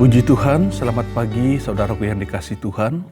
Puji Tuhan, selamat pagi saudaraku yang dikasihi Tuhan.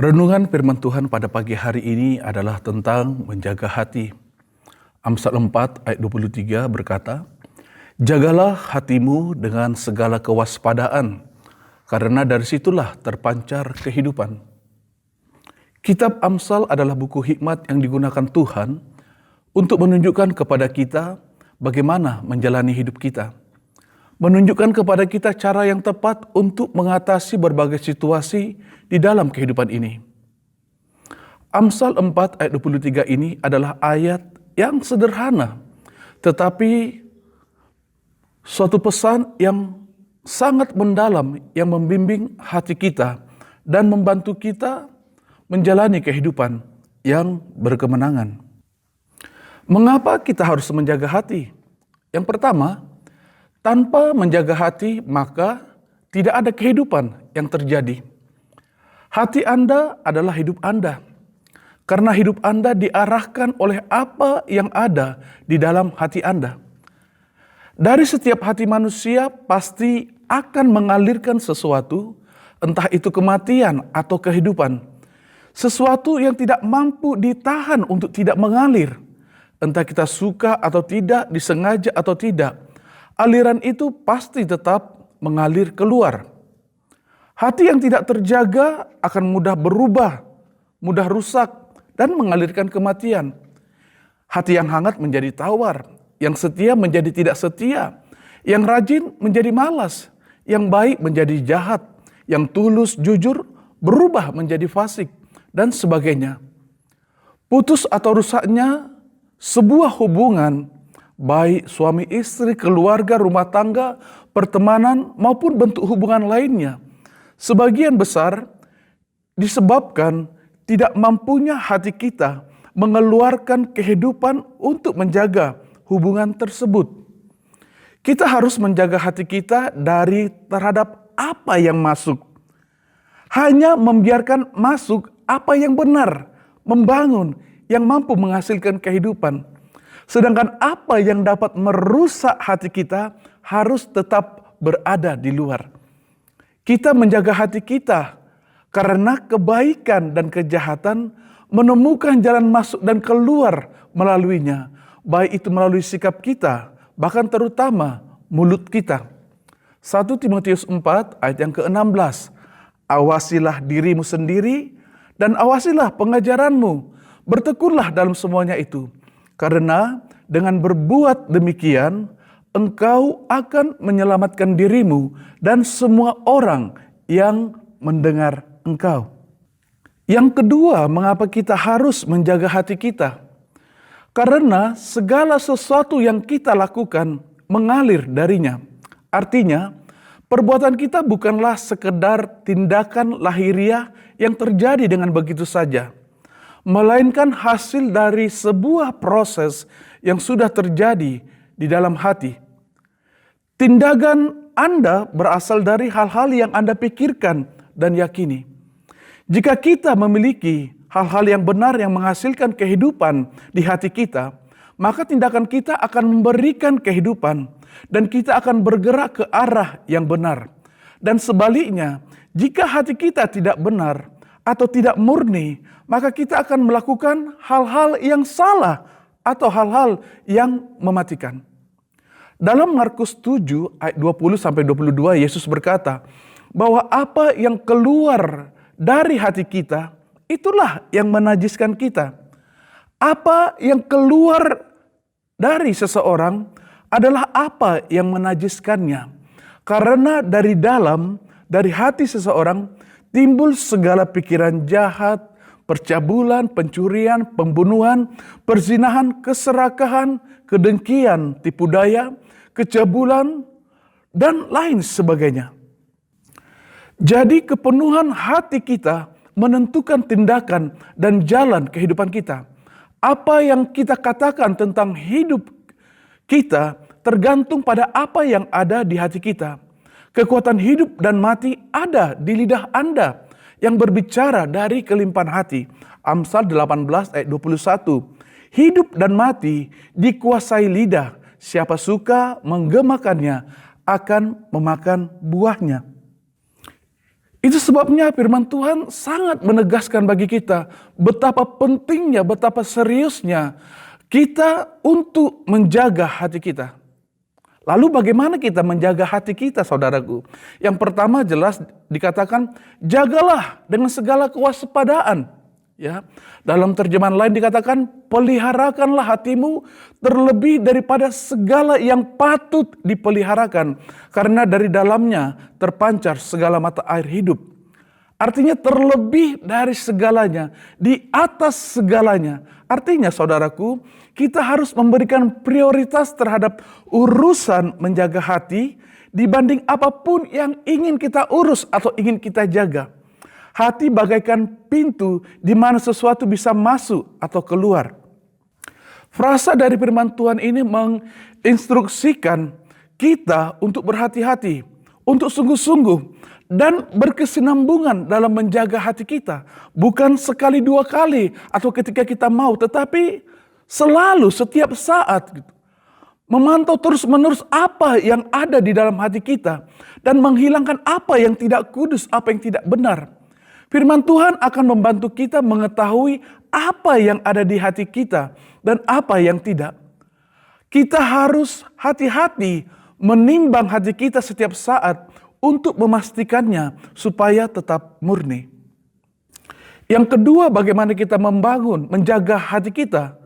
Renungan firman Tuhan pada pagi hari ini adalah tentang menjaga hati. Amsal 4 ayat 23 berkata, "Jagalah hatimu dengan segala kewaspadaan, karena dari situlah terpancar kehidupan." Kitab Amsal adalah buku hikmat yang digunakan Tuhan untuk menunjukkan kepada kita bagaimana menjalani hidup kita. Menunjukkan kepada kita cara yang tepat untuk mengatasi berbagai situasi di dalam kehidupan ini. Amsal 4 ayat 23 ini adalah ayat yang sederhana, tetapi suatu pesan yang sangat mendalam yang membimbing hati kita dan membantu kita menjalani kehidupan yang berkemenangan. Mengapa kita harus menjaga hati? Yang pertama, tanpa menjaga hati, maka tidak ada kehidupan yang terjadi. Hati Anda adalah hidup Anda. Karena hidup Anda diarahkan oleh apa yang ada di dalam hati Anda. Dari setiap hati manusia pasti akan mengalirkan sesuatu, entah itu kematian atau kehidupan. Sesuatu yang tidak mampu ditahan untuk tidak mengalir. Entah kita suka atau tidak, disengaja atau tidak. Aliran itu pasti tetap mengalir keluar. Hati yang tidak terjaga akan mudah berubah, mudah rusak, dan mengalirkan kematian. Hati yang hangat menjadi tawar, yang setia menjadi tidak setia, yang rajin menjadi malas, yang baik menjadi jahat, yang tulus jujur berubah menjadi fasik, dan sebagainya. Putus atau rusaknya sebuah hubungan, baik suami istri, keluarga, rumah tangga, pertemanan, maupun bentuk hubungan lainnya, sebagian besar disebabkan tidak mampunya hati kita mengeluarkan kehidupan untuk menjaga hubungan tersebut. Kita harus menjaga hati kita dari terhadap apa yang masuk. Hanya membiarkan masuk apa yang benar, membangun, yang mampu menghasilkan kehidupan. Sedangkan apa yang dapat merusak hati kita harus tetap berada di luar. Kita menjaga hati kita karena kebaikan dan kejahatan menemukan jalan masuk dan keluar melaluinya. Baik itu melalui sikap kita, bahkan terutama mulut kita. 1 Timotius 4 ayat yang ke-16. "Awasilah dirimu sendiri dan awasilah pengajaranmu. Bertekunlah dalam semuanya itu. Karena dengan berbuat demikian, engkau akan menyelamatkan dirimu dan semua orang yang mendengar engkau." Yang kedua, mengapa kita harus menjaga hati kita? Karena segala sesuatu yang kita lakukan mengalir darinya. Artinya, perbuatan kita bukanlah sekedar tindakan lahiriah yang terjadi dengan begitu saja, melainkan hasil dari sebuah proses yang sudah terjadi di dalam hati. Tindakan Anda berasal dari hal-hal yang Anda pikirkan dan yakini. Jika kita memiliki hal-hal yang benar yang menghasilkan kehidupan di hati kita, maka tindakan kita akan memberikan kehidupan dan kita akan bergerak ke arah yang benar. Dan sebaliknya, jika hati kita tidak benar atau tidak murni, maka kita akan melakukan hal-hal yang salah atau hal-hal yang mematikan. Dalam Markus 7 ayat 20-22 Yesus berkata bahwa apa yang keluar dari hati kita itulah yang menajiskan kita. Apa yang keluar dari seseorang adalah apa yang menajiskannya. Karena dari dalam, dari hati seseorang timbul segala pikiran jahat, percabulan, pencurian, pembunuhan, perzinahan, keserakahan, kedengkian, tipu daya, kecabulan, dan lain sebagainya. Jadi kepenuhan hati kita menentukan tindakan dan jalan kehidupan kita. Apa yang kita katakan tentang hidup kita tergantung pada apa yang ada di hati kita. Kekuatan hidup dan mati ada di lidah Anda yang berbicara dari kelimpahan hati. Amsal 18 ayat 21. Hidup dan mati dikuasai lidah. Siapa suka menggemakannya akan memakan buahnya. Itu sebabnya firman Tuhan sangat menegaskan bagi kita betapa pentingnya, betapa seriusnya kita untuk menjaga hati kita. Lalu bagaimana kita menjaga hati kita, saudaraku? Yang pertama jelas dikatakan, jagalah dengan segala kewaspadaan. Ya, dalam terjemahan lain dikatakan, peliharakanlah hatimu terlebih daripada segala yang patut dipeliharakan, karena dari dalamnya terpancar segala mata air hidup. Artinya terlebih dari segalanya, di atas segalanya. Artinya saudaraku, kita harus memberikan prioritas terhadap urusan menjaga hati dibanding apapun yang ingin kita urus atau ingin kita jaga. Hati bagaikan pintu di mana sesuatu bisa masuk atau keluar. Frasa dari firman Tuhan ini menginstruksikan kita untuk berhati-hati, untuk sungguh-sungguh dan berkesinambungan dalam menjaga hati kita. Bukan sekali dua kali atau ketika kita mau, tetapi selalu setiap saat gitu. Memantau terus-menerus apa yang ada di dalam hati kita dan menghilangkan apa yang tidak kudus, apa yang tidak benar. Firman Tuhan akan membantu kita mengetahui apa yang ada di hati kita dan apa yang tidak. Kita harus hati-hati menimbang hati kita setiap saat untuk memastikannya supaya tetap murni. Yang kedua, bagaimana kita membangun, menjaga hati kita,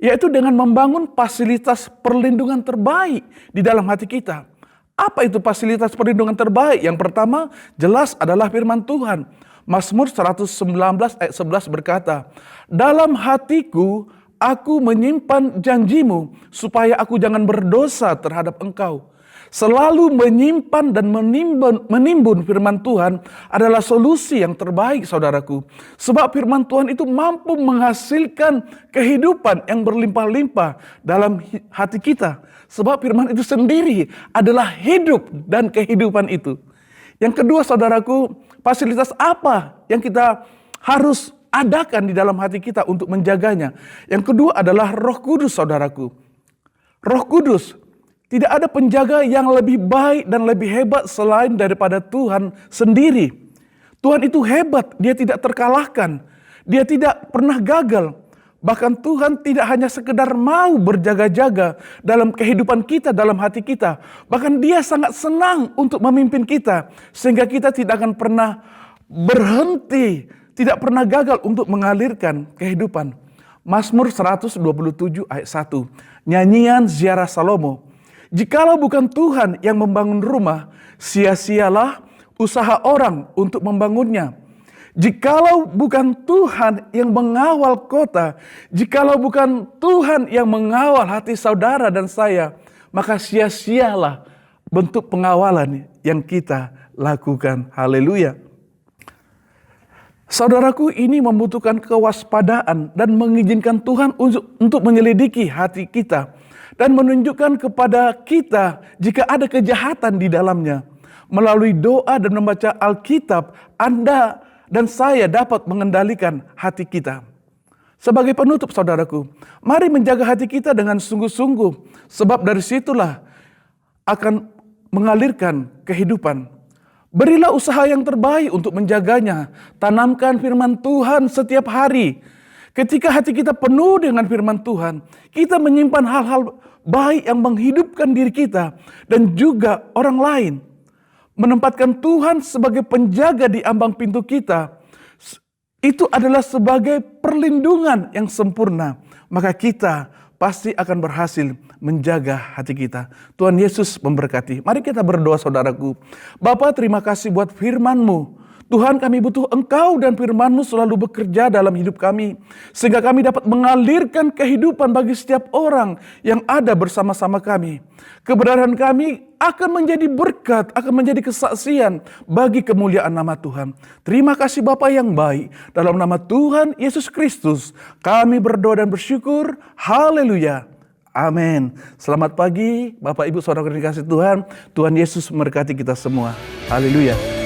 yaitu dengan membangun fasilitas perlindungan terbaik di dalam hati kita. Apa itu fasilitas perlindungan terbaik? Yang pertama, jelas adalah firman Tuhan. Mazmur 119 ayat 11 berkata, dalam hatiku aku menyimpan janjimu supaya aku jangan berdosa terhadap engkau. Selalu menyimpan dan menimbun firman Tuhan adalah solusi yang terbaik, saudaraku. Sebab firman Tuhan itu mampu menghasilkan kehidupan yang berlimpah-limpah dalam hati kita. Sebab firman itu sendiri adalah hidup dan kehidupan itu. Yang kedua, saudaraku, fasilitas apa yang kita harus adakan di dalam hati kita untuk menjaganya? Yang kedua adalah Roh Kudus, saudaraku. Roh Kudus. Tidak ada penjaga yang lebih baik dan lebih hebat selain daripada Tuhan sendiri. Tuhan itu hebat, dia tidak terkalahkan. Dia tidak pernah gagal. Bahkan Tuhan tidak hanya sekedar mau berjaga-jaga dalam kehidupan kita, dalam hati kita. Bahkan dia sangat senang untuk memimpin kita. Sehingga kita tidak akan pernah berhenti, tidak pernah gagal untuk mengalirkan kehidupan. Mazmur 127 ayat 1. Nyanyian Ziarah Salomo. Jikalau bukan Tuhan yang membangun rumah, sia-sialah usaha orang untuk membangunnya. Jikalau bukan Tuhan yang mengawal kota, jikalau bukan Tuhan yang mengawal hati saudara dan saya, maka sia-sialah bentuk pengawalan yang kita lakukan. Haleluya. Saudaraku, ini membutuhkan kewaspadaan dan mengizinkan Tuhan untuk menyelidiki hati kita. Dan menunjukkan kepada kita jika ada kejahatan di dalamnya. Melalui doa dan membaca Alkitab, Anda dan saya dapat mengendalikan hati kita. Sebagai penutup, saudaraku, mari menjaga hati kita dengan sungguh-sungguh. Sebab dari situlah akan mengalirkan kehidupan. Berilah usaha yang terbaik untuk menjaganya. Tanamkan firman Tuhan setiap hari. Ketika hati kita penuh dengan firman Tuhan, kita menyimpan hal-hal baik yang menghidupkan diri kita dan juga orang lain. Menempatkan Tuhan sebagai penjaga di ambang pintu kita, itu adalah sebagai perlindungan yang sempurna. Maka kita pasti akan berhasil menjaga hati kita. Tuhan Yesus memberkati. Mari kita berdoa, saudaraku. Bapa, terima kasih buat firman-Mu. Tuhan, kami butuh Engkau dan firman-Mu selalu bekerja dalam hidup kami. Sehingga kami dapat mengalirkan kehidupan bagi setiap orang yang ada bersama-sama kami. Kebenaran kami akan menjadi berkat, akan menjadi kesaksian bagi kemuliaan nama Tuhan. Terima kasih Bapa yang baik. Dalam nama Tuhan Yesus Kristus, kami berdoa dan bersyukur. Haleluya. Amin. Selamat pagi Bapak Ibu Saudara yang dikasihi Tuhan. Tuhan Yesus memberkati kita semua. Haleluya.